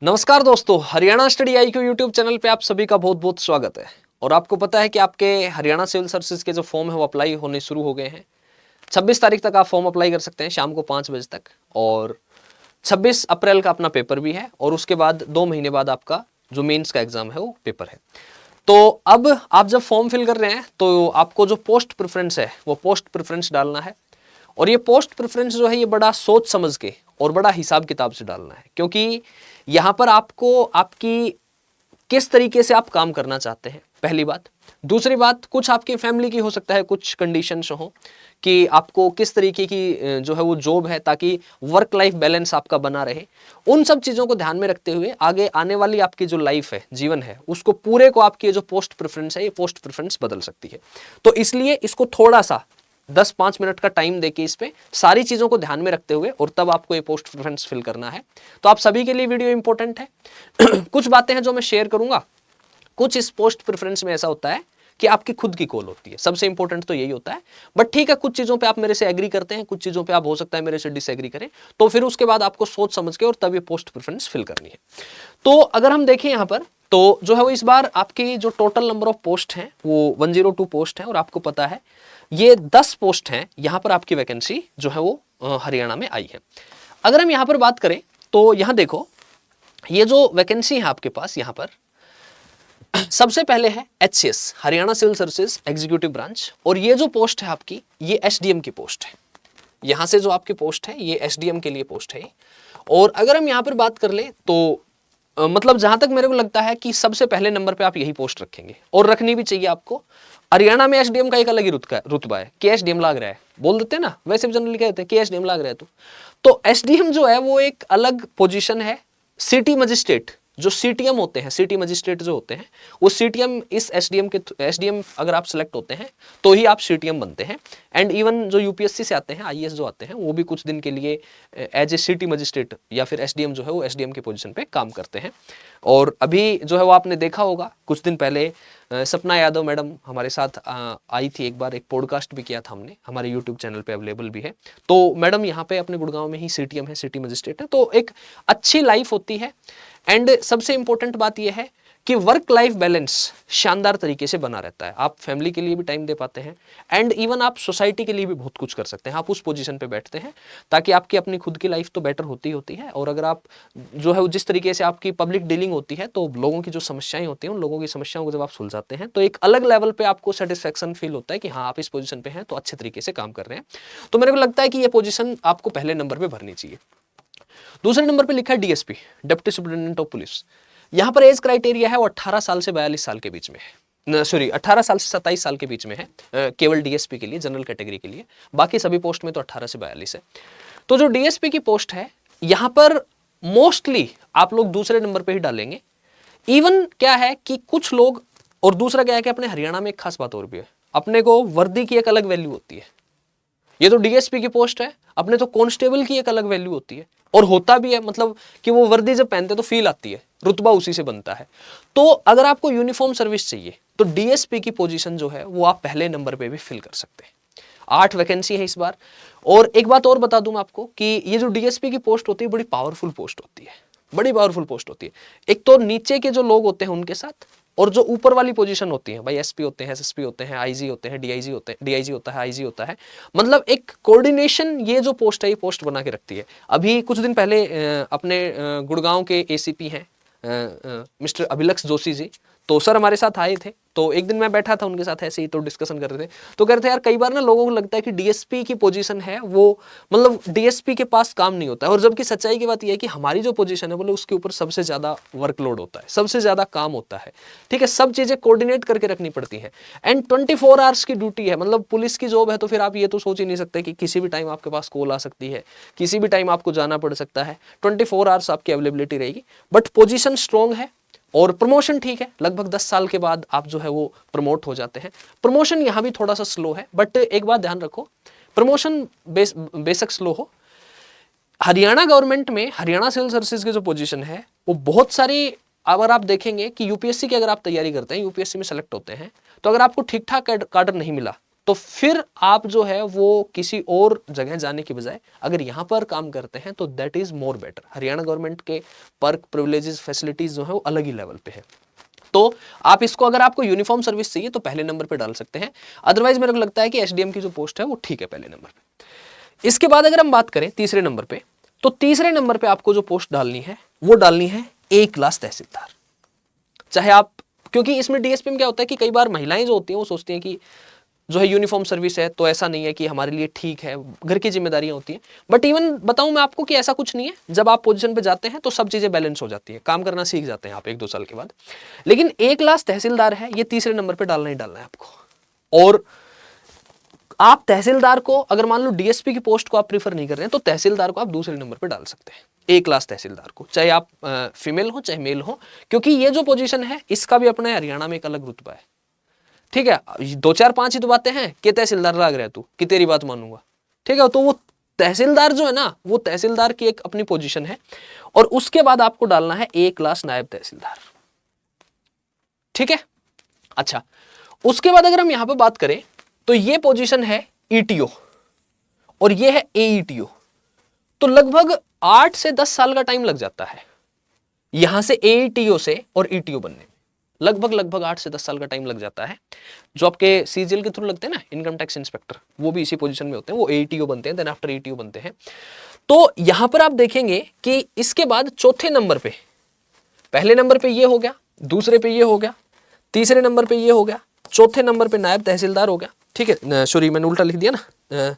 नमस्कार दोस्तों, Haryana study IQ YouTube channel पे आप सभी का बहुत बहुत स्वागत है। और आपको पता है कि आपके हरियाणा सिविल सर्विसेज के जो फॉर्म है वो अप्लाई होने शुरू हो गए हैं। 26 तारीख तक आप फॉर्म अप्लाई कर सकते हैं शाम को 5 बजे तक, और 26 अप्रैल का अपना पेपर भी है, और उसके बाद 2 महीने बाद आपका जो मेंस का एग्जाम है वो पेपर है। तो अब आप जब फॉर्म फिल कर रहे हैं तो आपको जो पोस्ट प्रेफरेंस है वो पोस्ट प्रेफरेंस डालना है। और ये पोस्ट प्रेफरेंस जो है ये बड़ा सोच समझ के और बड़ा हिसाब किताब से डालना है, क्योंकि यहाँ पर आपको आपकी किस तरीके से आप काम करना चाहते हैं, पहली बात। दूसरी बात, कुछ आपकी फैमिली की हो सकता है कुछ कंडीशंस हो कि आपको किस तरीके की जो है वो जॉब है ताकि वर्क लाइफ बैलेंस आपका बना रहे। उन सब चीज़ों को ध्यान में रखते हुए आगे आने वाली आपकी जो लाइफ है, जीवन है, उसको पूरे को आपकी जो पोस्ट प्रेफरेंस है ये पोस्ट प्रेफरेंस बदल सकती है। तो इसलिए इसको थोड़ा सा 10-5 मिनट का टाइम देके इस पे सारी चीज़ों को ध्यान में रखते हुए और तब आपको ये पोस्ट प्रेफरेंस फिल करना है। तो आप सभी के लिए वीडियो इंपॉर्टेंट है। कुछ बातें हैं जो मैं शेयर करूंगा। कुछ इस पोस्ट प्रेफरेंस में ऐसा होता है कि आपकी खुद की कॉल होती है, सबसे इंपॉर्टेंट तो यही होता है। बट ठीक है, कुछ चीज़ों पे आप मेरे से एग्री करते हैं, कुछ चीज़ों पे आप हो सकता है मेरे से डिसएग्री करें, तो फिर उसके बाद आपको सोच समझ के और तब ये पोस्ट प्रेफरेंस फिल करनी है। तो अगर हम देखें यहाँ पर तो जो है वो इस बार आपकी जो टोटल नंबर ऑफ पोस्ट हैं वो 102 पोस्ट है, और आपको पता है ये 10 पोस्ट हैं यहाँ पर आपकी वैकेंसी जो है वो हरियाणा में आई है। अगर हम यहाँ पर बात करें तो यहाँ देखो, ये जो वैकेंसी है आपके पास यहाँ पर सबसे पहले है HCS, Haryana civil services executive branch, और ये जो पोस्ट है आपकी ये SDM की पोस्ट है। यहाँ से जो आपकी पोस्ट है ये SDM के लिए पोस्ट है। और अगर हम यहाँ पर बात कर ले तो मतलब जहां तक मेरे को लगता है कि सबसे पहले नंबर पे आप यही पोस्ट रखेंगे, और रखनी भी चाहिए आपको। हरियाणा में SDM का एक अलग ही रुतबा है कि SDM लाग रहा है, बोल देते हैं ना, वैसे भी जनरली कहते हैं कि SDM लाग रहा है। तो SDM जो है वो एक अलग पोजीशन है। सिटी मजिस्ट्रेट जो CTM होते हैं, सिटी मजिस्ट्रेट जो होते हैं वो CTM इस SDM अगर आप सिलेक्ट होते हैं तो ही आप CTM बनते हैं। एंड इवन जो UPSC से आते हैं, IAS जो आते हैं, वो भी कुछ दिन के लिए एज ए सिटी मजिस्ट्रेट या फिर SDM जो है वो SDM के पोजीशन पे काम करते हैं। और अभी जो है वो आपने देखा होगा कुछ दिन पहले सपना यादव मैडम हमारे साथ आई थी, एक बार एक पॉडकास्ट भी किया था हमने, हमारे यूट्यूब चैनल पे अवेलेबल भी है। तो मैडम यहाँ पे अपने गुड़गांव में ही CTM है, सिटी मजिस्ट्रेट है। तो एक अच्छी लाइफ होती है। एंड सबसे इंपॉर्टेंट बात यह है कि वर्क लाइफ बैलेंस शानदार तरीके से बना रहता है। आप फैमिली के लिए भी टाइम दे पाते हैं, एंड इवन आप सोसाइटी के लिए भी बहुत कुछ कर सकते हैं। आप उस पोजीशन पे बैठते हैं ताकि आपकी अपनी खुद की लाइफ तो बेटर होती है। और अगर आप जो है जिस तरीके से आपकी पब्लिक डीलिंग होती है तो लोगों की जो समस्याएं होती हैं उन लोगों की समस्याओं को जब आप सुलझाते हैं तो एक अलग लेवल पे आपको सेटिस्फेक्शन फील होता है कि हाँ आप इस पोजीशन पे हैं तो अच्छे तरीके से काम कर रहे हैं। तो मेरे को लगता है कि ये पोजीशन आपको पहले नंबर पर भरनी चाहिए। दूसरे नंबर पर लिखा है DSP, deputy superintendent of police. यहाँ पर एज क्राइटेरिया है वो 18 साल से 42 साल के बीच में है, सॉरी 18 साल से 27 साल के बीच में है, केवल DSP के लिए, जनरल कैटेगरी के लिए। बाकी सभी पोस्ट में तो 18 से 42 है। तो जो DSP की पोस्ट है यहाँ पर मोस्टली आप लोग दूसरे नंबर पे ही डालेंगे। इवन क्या है कि कुछ लोग, और दूसरा क्या है कि अपने हरियाणा में एक खास बात और भी है, अपने को वर्दी की एक अलग वैल्यू होती है। ये तो DSP की पोस्ट है, अपने तो कांस्टेबल की एक अलग वैल्यू होती है, और होता भी है, मतलब कि वो वर्दी जब पहनते तो फील आती है, रुतबा उसी से बनता है। तो अगर आपको यूनिफॉर्म सर्विस चाहिए तो DSP की पोजीशन जो है वो आप पहले नंबर पे भी फिल कर सकते हैं। 8 वैकेंसी है इस बार। और एक बात और बता दूं मैं आपको कि ये जो DSP की पोस्ट होती है बड़ी पावरफुल पोस्ट होती है, बड़ी पावरफुल पोस्ट होती है। एक तो नीचे के जो लोग होते हैं उनके साथ, और जो ऊपर वाली पोजीशन होती है, भाई SP होते हैं, SSP होते हैं, IG होते हैं, DIG होते हैं, DIG होता है, IG होता है, मतलब एक कोऑर्डिनेशन ये जो पोस्ट है ये पोस्ट बना के रखती है। अभी कुछ दिन पहले अपने गुड़गांव के ACP हैं मिस्टर अभिलक्ष जोशी जी, तो सर हमारे साथ आए थे। तो एक दिन मैं बैठा था उनके साथ ऐसे ही, तो डिस्कशन कर रहे थे, तो कह रहे थे यार कई बार ना लोगों को लगता है कि DSP की पोजीशन है वो, मतलब DSP के पास काम नहीं होता है, और जबकि सच्चाई की बात यह है कि हमारी जो पोजीशन है बोले उसके ऊपर सबसे ज्यादा वर्कलोड होता है, सबसे ज्यादा काम होता है। ठीक है, सब चीजें कोऑर्डिनेट करके रखनी पड़ती है। एंड 24 आवर्स की ड्यूटी है, मतलब पुलिस की जॉब है, तो फिर आप ये तो सोच ही नहीं सकते कि किसी भी टाइम आपके पास कॉल आ सकती है, किसी भी टाइम आपको जाना पड़ सकता है। 24 आवर्स आपकी अवेलेबिलिटी रहेगी। बट पोजीशन स्ट्रॉन्ग है, और प्रमोशन ठीक है, लगभग 10 साल के बाद आप जो है वो प्रमोट हो जाते हैं। प्रमोशन यहाँ भी थोड़ा सा स्लो है, बट एक बात ध्यान रखो, प्रमोशन बेशक स्लो हो, हरियाणा गवर्नमेंट में हरियाणा सिविल सर्विसेज की जो पोजीशन है वो बहुत सारी, अगर आप देखेंगे कि UPSC की अगर आप तैयारी करते हैं, UPSC में सेलेक्ट होते हैं, तो अगर आपको ठीक ठाक कैडर नहीं मिला तो फिर आप जो है वो किसी और जगह जाने की बजाय अगर यहां पर काम करते हैं तो that is more better. Haryana government के पर्क, प्रिविलेजेस, फैसिलिटीज जो है वो अलग ही लेवल पे है। तो आप इसको, अगर आपको यूनिफॉर्म सर्विस चाहिए तो पहले नंबर पे डाल सकते हैं। अदरवाइज मेरे को लगता है कि एसडीएम की जो पोस्ट है वो ठीक है पहले नंबर पे। इसके बाद अगर हम बात करें तीसरे नंबर पे, तो तीसरे नंबर पे आपको जो पोस्ट डालनी है वो डालनी है ए क्लास तहसीलदार। चाहे आप, क्योंकि इसमें डीएसपी में क्या होता है कि कई बार महिलाएं जो होती हैं वो सोचती हैं कि जो है यूनिफॉर्म सर्विस है तो ऐसा नहीं है कि हमारे लिए ठीक है, घर की जिम्मेदारियां होती हैं। बट इवन बताऊं मैं आपको कि ऐसा कुछ नहीं है। जब आप पोजीशन पे जाते हैं तो सब चीजें बैलेंस हो जाती है, काम करना सीख जाते हैं आप 1-2 साल के बाद। लेकिन ए क्लास तहसीलदार है, ये तीसरे नंबर पे डालना ही डालना है आपको। और आप तहसीलदार को, अगर मान लो डीएसपी की पोस्ट को आप प्रीफर नहीं कर रहे हैं तो तहसीलदार को आप दूसरे नंबर पे डाल सकते हैं, ए क्लास तहसीलदार को, चाहे आप फीमेल हो चाहे मेल हो, क्योंकि ये जो पोजीशन है इसका भी अपने हरियाणा में एक अलग रुतबा है। ठीक है, 2-4-5 ही तो बातें हैं कि तहसीलदार लाग रहा है तू, कि तेरी बात मानूंगा। ठीक है, तो वो तहसीलदार जो है ना, वो तहसीलदार की एक अपनी पोजीशन है। और उसके बाद आपको डालना है ए क्लास नायब तहसीलदार। ठीक है, अच्छा, उसके बाद अगर हम यहां पे बात करें तो ये पोजीशन है ईटीओ और ये है एईटीओ। तो लगभग 8 से 10 साल का टाइम लग जाता है यहां से एईटीओ से और ईटीओ बनने में। लगभग 8 से 10 साल का टाइम लग जाता है। जो आपके सीजीएल के थ्रू लगते हैं ना, इनकम टैक्स इंस्पेक्टर, वो भी इसी पोजीशन में होते हैं, वो एईटीओ बनते हैं, देन आफ्टर एईटीओ बनते हैं। तो यहां पर आप देखेंगे कि इसके बाद चौथे नंबर पे, पहले नंबर पे ये हो गया, दूसरे पे ये हो गया, तीसरे नंबर पे ये हो गया, चौथे नंबर पे नायब तहसीलदार हो गया। ठीक है, सॉरी मैंने उल्टा लिख दिया ना,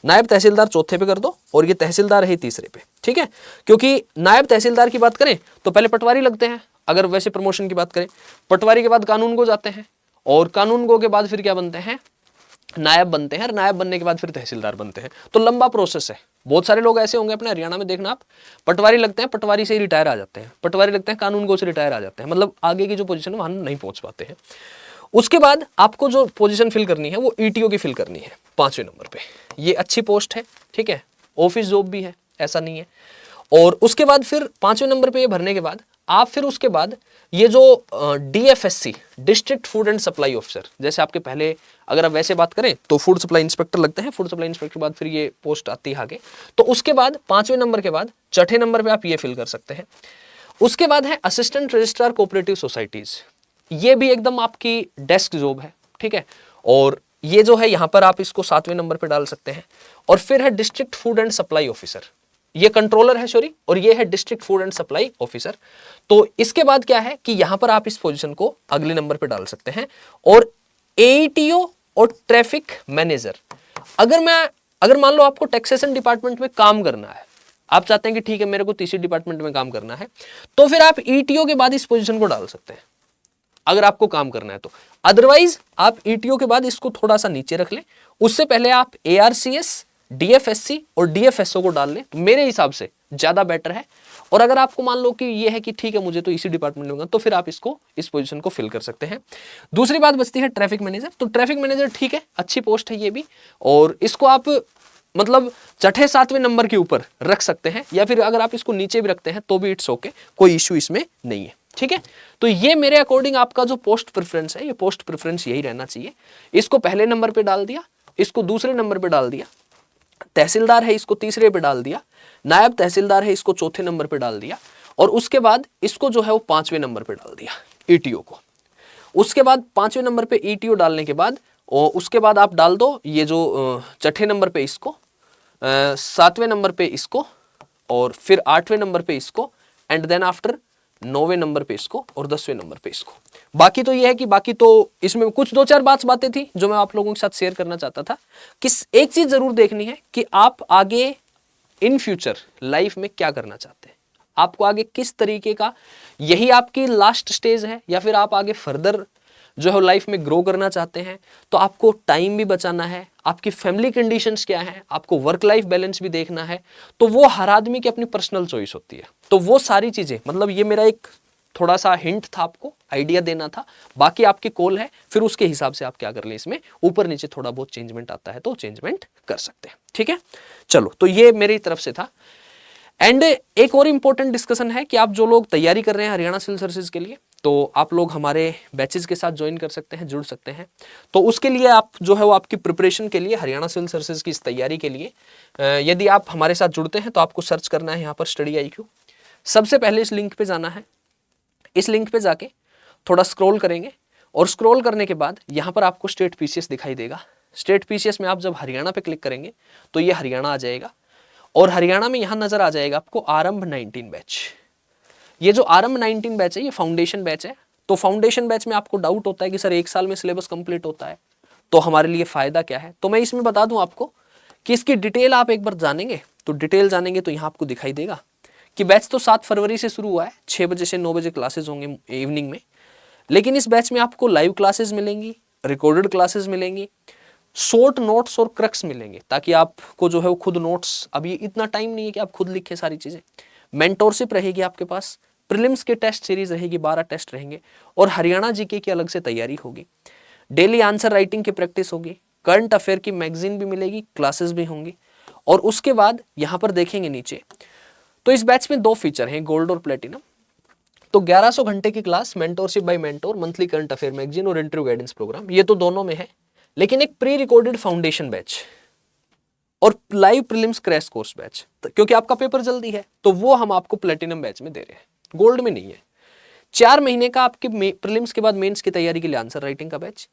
नायब तहसीलदार चौथे पे कर दो और ये तहसीलदार है तीसरे पे। ठीक है, क्योंकि नायब तहसीलदार की बात करें तो पहले पटवारी लगते हैं। अगर वैसे प्रमोशन की बात करें, पटवारी के बाद कानून गो जाते हैं और कानून गो के बाद फिर क्या बनते हैं, नायब बनते हैं, और नायब बनने के बाद फिर तहसीलदार बनते हैं। तो लंबा प्रोसेस है। बहुत सारे लोग ऐसे होंगे अपने हरियाणा में, देखना आप, पटवारी लगते हैं, पटवारी से ही रिटायर आ जाते हैं, पटवारी लगते हैं, कानून गो से रिटायर आ जाते हैं, मतलब आगे की जो पोजीशन है वहां नहीं पहुंच पाते हैं। उसके बाद आपको जो पोजीशन फिल करनी है वो ईटीओ की फिल करनी है 5वें नंबर पे। ये अच्छी पोस्ट है, ठीक है, ऑफिस जॉब भी है, ऐसा नहीं है। और उसके बाद फिर 5वें नंबर पे ये भरने के बाद आप फिर उसके बाद ये जो DFSC, district food and supply officer, जैसे आपके पहले अगर आप वैसे बात करें तो फूड सप्लाई इंस्पेक्टर लगते हैं, फूड सप्लाई इंस्पेक्टर के बाद फिर ये पोस्ट आती है आगे। तो उसके बाद 5वें नंबर के बाद छठे नंबर पे आप ये फिल कर सकते हैं। उसके बाद है असिस्टेंट रजिस्ट्रार कोऑपरेटिव सोसाइटीज, ये भी एकदम आपकी डेस्क जॉब है। ठीक है, और ये जो है यहाँ पर आप इसको 7वें नंबर पे डाल सकते हैं। और फिर है district food and supply officer, ये कंट्रोलर है सॉरी, और ये है district food and supply officer. तो इसके बाद क्या है कि यहां पर आप इस पोजीशन को अगले नंबर पे डाल सकते हैं। और एईटीओ और ट्रैफिक मैनेजर, अगर मान लो आपको टैक्सेशन डिपार्टमेंट में काम करना है, आप चाहते हैं कि ठीक है मेरे को तीसरी डिपार्टमेंट में काम करना है, तो फिर आप ईटीओ के बाद इस पोजीशन को डाल सकते हैं अगर आपको काम करना है तो। अदरवाइज आप ईटीओ के बाद इसको थोड़ा सा नीचे रख लें, उससे पहले आप एआरसीएस, डीएफएससी और डीएफएसओ को डाल लें, मेरे हिसाब से ज्यादा बेटर है। और अगर आपको मान लो कि ये है कि ठीक है मुझे तो इसी डिपार्टमेंट में, तो फिर आप इसको, इस पोजीशन को फिल कर सकते हैं। दूसरी बात बचती है ट्रैफिक मैनेजर। तो ट्रैफिक मैनेजर ठीक है, अच्छी पोस्ट है ये भी, और इसको आप मतलब छठे 7वें नंबर के ऊपर रख सकते हैं, या फिर अगर आप इसको नीचे भी रखते हैं तो भी इट्स ओके, कोई इश्यू इसमें नहीं है। ठीक है, तो ये मेरे अकॉर्डिंग आपका जो पोस्ट प्रेफरेंस है, ये पोस्ट प्रेफरेंस यही रहना चाहिए। इसको पहले नंबर पे डाल दिया, इसको दूसरे नंबर पे डाल दिया, तहसीलदार है इसको तीसरे पे डाल दिया, नायब तहसीलदार है इसको चौथे नंबर पे डाल दिया, और उसके बाद इसको जो है वो 5वें नंबर पे डाल दिया ईटीओ को। उसके बाद 5वें नंबर पे ईटीओ डालने के बाद और उसके बाद आप डाल दो ये जो छठे नंबर पे इसको, 7वें नंबर पे इसको, और फिर 8वें नंबर पे इसको, एंड देन आफ्टर 9वें नंबर पे इसको, और 10वें नंबर पे इसको। बाकी तो ये है कि बाकी तो इसमें कुछ 2-4 बातें थी जो मैं आप लोगों के साथ शेयर करना चाहता था कि एक चीज जरूर देखनी है कि आप आगे इन फ्यूचर लाइफ में क्या करना चाहते हैं, आपको आगे किस तरीके का, यही आपकी लास्ट स्टेज है या फिर आप आगे फर्दर जो है लाइफ में ग्रो करना चाहते हैं। तो आपको टाइम भी बचाना है, आपकी फैमिली कंडीशंस क्या है, आपको वर्क लाइफ बैलेंस भी देखना है। तो वो हर आदमी की अपनी पर्सनल चॉइस होती है। तो वो सारी चीजें, मतलब ये मेरा एक थोड़ा सा हिंट था, आपको आइडिया देना था, बाकी आपकी कॉल है, फिर उसके हिसाब से आप क्या कर लें, इसमें ऊपर नीचे थोड़ा बहुत चेंजमेंट आता है तो चेंजमेंट कर सकते हैं। ठीक है, चलो, तो ये मेरी तरफ से था। एंड एक और इंपॉर्टेंट डिस्कशन है कि आप जो लोग तैयारी कर रहे हैं हरियाणा सिविल सर्विसेज के लिए, तो आप लोग हमारे बैचेस के साथ ज्वाइन कर सकते हैं, जुड़ सकते हैं। तो उसके लिए आप जो है वो आपकी प्रिपरेशन के लिए, हरियाणा सिविल सर्विसेज की इस तैयारी के लिए यदि आप हमारे साथ जुड़ते हैं तो आपको सर्च करना है यहाँ पर स्टडी IQ। सबसे पहले इस लिंक पे जाना है। इस लिंक पे जाके थोड़ा स्क्रॉल करेंगे और स्क्रॉल करने के बाद यहाँ पर आपको स्टेट PCS दिखाई देगा। स्टेट PCS में आप जब हरियाणा पे क्लिक करेंगे तो ये हरियाणा आ जाएगा और हरियाणा में यहाँ नजर आ जाएगा आपको आरंभ 19 बैच। ये जो आरंभ 19 बैच है ये फाउंडेशन बैच है। तो फाउंडेशन बैच में आपको डाउट होता है कि सर 1 साल में सिलेबस कंप्लीट होता है तो हमारे लिए फायदा क्या है। तो मैं इसमें बता दूं आपको कि इसकी डिटेल आप एक बार जानेंगे तो डिटेल जानेंगे तो यहाँ आपको दिखाई देगा कि बैच तो 7 फरवरी से शुरू हुआ है, 6 बजे से 9 बजे क्लासेस होंगे इवनिंग में। लेकिन इस बैच में आपको लाइव क्लासेस मिलेंगी, रिकॉर्डेड क्लासेस मिलेंगी, शॉर्ट नोट्स और क्रक्स मिलेंगे ताकि आपको जो है वो खुद नोट्स, अभी इतना टाइम नहीं है कि आप खुद लिखें सारी चीजें। मेंटोरशिप रहेगी आपके पास, प्रीलिम्स के टेस्ट सीरीज रहेगी, 12 टेस्ट रहेंगे और हरियाणा जीके की अलग से तैयारी होगी। डेली आंसर राइटिंग की प्रैक्टिस होगी, करंट अफेयर की मैगजीन भी मिलेगी, क्लासेस भी होंगी। और उसके बाद यहाँ पर देखेंगे नीचे तो इस बैच में 2 फीचर हैं, गोल्ड और प्लेटिनम। तो 1100 घंटे की class, mentorship by mentor, monthly current affair magazine और इंटरव्यू गाइडेंस प्रोग्राम, ये तो दोनों में है। लेकिन एक प्री रिकॉर्डेड फाउंडेशन बैच और live prelims crash course batch, क्योंकि आपका पेपर जल्दी है तो वो हम आपको प्लेटिनम बैच में दे रहे हैं, गोल्ड में नहीं है। 4 महीने का आपके प्रीलिम्स के बाद मेंस की तैयारी के लिए आंसर राइटिंग का बैच,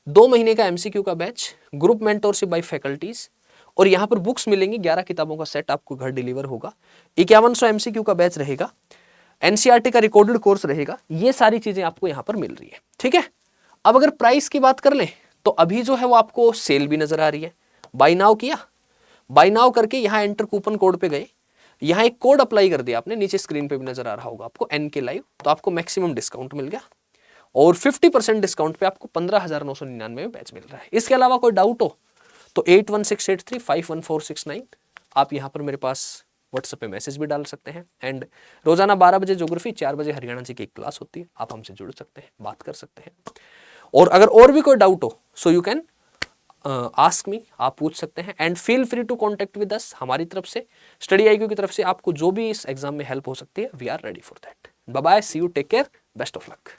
2 महीने का MCQ का batch, group mentorship by faculties और यहाँ पर बुक्स मिलेंगी, 11 किताबों का सेट आपको घर डिलीवर होगा, 5100 MCQ का बैच रहेगा, NCERT का रिकॉर्डेड कोर्स रहेगा। ये सारी चीजें आपको यहाँ पर मिल रही है, ठीक है। अब अगर प्राइस की बात कर लें तो अभी जो है वो आपको सेल भी नजर आ रही है। बाय नाउ किया, बाय नाउ करके यहाँ एंटर कूपन कोड पे गए, यहाँ एक कोड अप्लाई कर दिया आपने, नीचे स्क्रीन पे भी नजर आ रहा होगा आपको NK लाइव, तो आपको मैक्सिमम डिस्काउंट मिल गया और 50% डिस्काउंट पे आपको 15,999 में बैच मिल रहा है। इसके अलावा कोई डाउट हो तो 8168351469 आप यहाँ पर मेरे पास व्हाट्सएप पे मैसेज भी डाल सकते हैं। एंड रोजाना 12 बजे ज्योग्राफी, 4 बजे हरियाणा जी की एक क्लास होती है, आप हमसे जुड़ सकते हैं, बात कर सकते हैं। और अगर और भी कोई डाउट हो so you can ask me, आप पूछ सकते हैं। And feel free to contact with us, हमारी तरफ से स्टडी IQ की तरफ से आपको जो भी इस एग्जाम में हेल्प हो सकती है, we are ready for that. Bye bye, see you, take care, best of luck.